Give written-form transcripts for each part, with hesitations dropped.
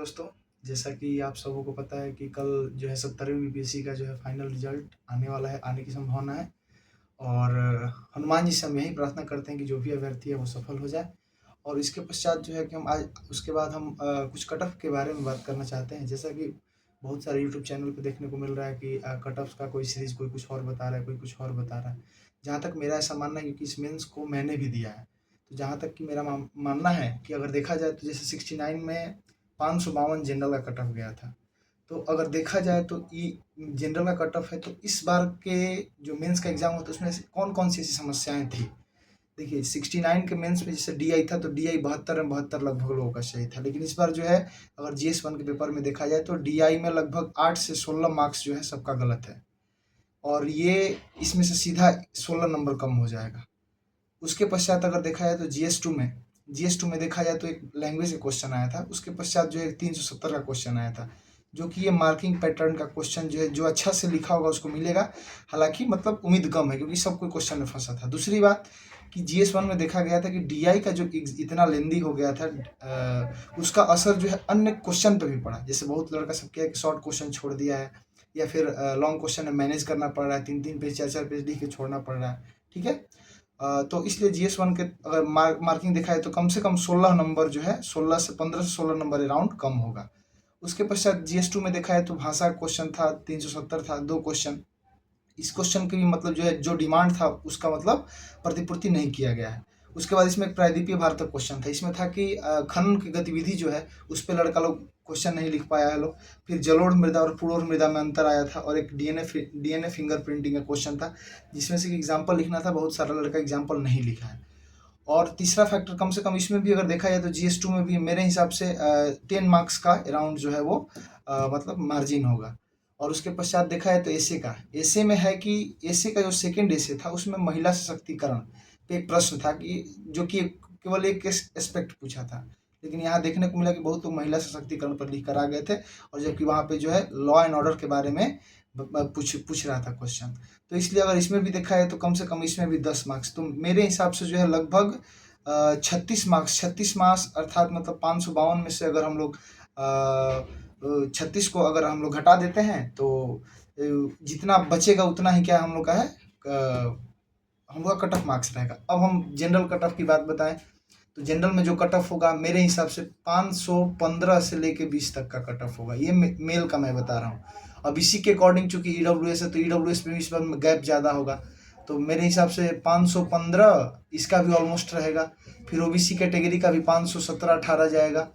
दोस्तों, जैसा कि आप सबों को पता है कि कल जो है 70वीं बीपीएससी का जो है फाइनल रिजल्ट आने वाला है, आने की संभावना है। और हनुमान जी से हम यही प्रार्थना करते हैं कि जो भी अभ्यर्थी है वो सफल हो जाए। और इसके पश्चात जो है कि हम आज उसके बाद हम कुछ कट ऑफ के बारे में बात करना चाहते हैं। जैसा कि बहुत सारे यूट्यूब चैनल पे देखने को मिल रहा है कि कट ऑफ का कोई सीरीज़ कोई कुछ और बता रहा है, कोई कुछ और बता रहा है। जहाँ तक मेरा ऐसा मानना है, क्योंकि इस मेंस को मैंने भी दिया है, तो जहाँ तक कि मेरा मानना है कि अगर देखा जाए तो जैसे 69 में 552 जनरल का कट ऑफ गया था। तो अगर देखा जाए तो ये जनरल का कट ऑफ है, तो इस बार के जो मेंस का एग्ज़ाम होता है उसमें से कौन-कौन सी ऐसी समस्याएँ थी? देखिए 69 के मेंस में जैसे डीआई था, तो डीआई 72 में 72 लगभग लोगों का सही था। लेकिन इस बार जो है अगर जीएस 1 के पेपर में देखा जाए तो डीआई में लगभग 8 से 16 मार्क्स जो है सबका गलत है। और ये इसमें से सीधा 16 नंबर कम हो जाएगा। उसके पश्चात अगर देखा जाए तो जीएस 2 में देखा जाए तो एक लैंग्वेज का क्वेश्चन आया था। उसके पश्चात जो है 370 का क्वेश्चन आया था, जो कि ये मार्किंग पैटर्न का क्वेश्चन जो है, जो अच्छा से लिखा होगा उसको मिलेगा। हालांकि मतलब उम्मीद कम है, क्योंकि सब कोई क्वेश्चन में फंसा था। दूसरी बात कि जीएस 1 में देखा गया था कि डीआई का जो इतना लेंदी हो गया था, उसका असर जो है अन्य क्वेश्चन पे भी पड़ा। जैसे बहुत लड़का सब किया कि शॉर्ट क्वेश्चन छोड़ दिया है, या फिर लॉन्ग क्वेश्चन में मैनेज करना पड़ रहा है, 3-3 पेज 4-4 पेज लिख के छोड़ना पड़ रहा है। ठीक है। तो इसलिए जीएस 1 के अगर मार्किंग देखा है तो कम से कम 16 नंबर जो है, 15 से 16 नंबर अराउंड कम होगा। उसके पश्चात जीएस 2 में देखा है तो भाषा क्वेश्चन था, 370 था, 2 क्वेश्चन। इस क्वेश्चन की भी मतलब जो है, जो डिमांड था उसका मतलब प्रतिपूर्ति नहीं किया गया है। उसके बाद इसमें एक प्रायद्वीपीय भारत का क्वेश्चन था। इसमें था कि खनन की गतिविधि जो है उस पे लड़का लोग क्वेश्चन नहीं लिख पाया है लोग। फिर जलोढ़ मृदा और पुरोढ़ मृदा में अंतर आया था, और एक डीएनए फिंगर प्रिंटिंग का क्वेश्चन था, जिसमें से एग्जाम्पल लिखना था। बहुत सारा लड़का एग्जाम्पल नहीं लिखा है। और तीसरा फैक्टर, कम से कम इसमें भी अगर देखा जाए तो जीएस 2 में भी मेरे हिसाब से 10 मार्क्स का अराउंड जो है वो मतलब मार्जिन होगा। और उसके पश्चात देखा है तो एसे में है कि एसे का जो सेकंड एसे था उसमें महिला सशक्तिकरण पे एक प्रश्न था, कि जो कि केवल एक एस्पेक्ट पूछा था। लेकिन यहाँ देखने को मिला कि बहुत लोग महिला सशक्तिकरण पर लिख कर आ गए थे, और जबकि वहाँ पे जो है लॉ एंड ऑर्डर के बारे में पूछ रहा था क्वेश्चन। तो इसलिए अगर इसमें भी देखा है तो कम से कम इसमें भी 10 मार्क्स, तो मेरे हिसाब से जो है लगभग 36 मार्क्स अर्थात मतलब 552 में से अगर हम लोग 36 को अगर हम लोग घटा देते हैं तो जितना बचेगा उतना ही क्या हम लोग का है, हम लोग का कट ऑफ मार्क्स रहेगा। अब हम जनरल कट ऑफ की बात बताएं तो जनरल में जो कट ऑफ होगा मेरे हिसाब से 515 से लेके 20 तक का कट ऑफ होगा। ये मेल का मैं बता रहा हूँ। अब इसी के अकॉर्डिंग चूंकि ईडब्ल्यूएस है तो ईडब्ल्यूएस में इस बार गैप ज़्यादा होगा, तो मेरे हिसाब से 515 इसका भी ऑलमोस्ट रहेगा। फिर ओबीसी कैटेगरी का भी 517-18 जाएगा।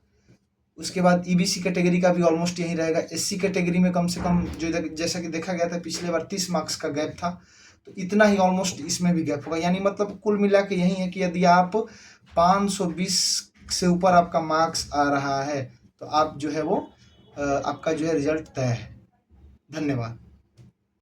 उसके बाद ईबीसी कैटेगरी का भी ऑलमोस्ट यही रहेगा। एससी कैटेगरी में कम से कम जो जैसा कि देखा गया था पिछले बार 30 मार्क्स का गैप था, तो इतना ही ऑलमोस्ट इसमें भी गैप होगा। यानी मतलब कुल मिला के यही है कि यदि आप 520 से ऊपर आपका मार्क्स आ रहा है तो आप जो है वो आपका जो है रिजल्ट तय है। धन्यवाद।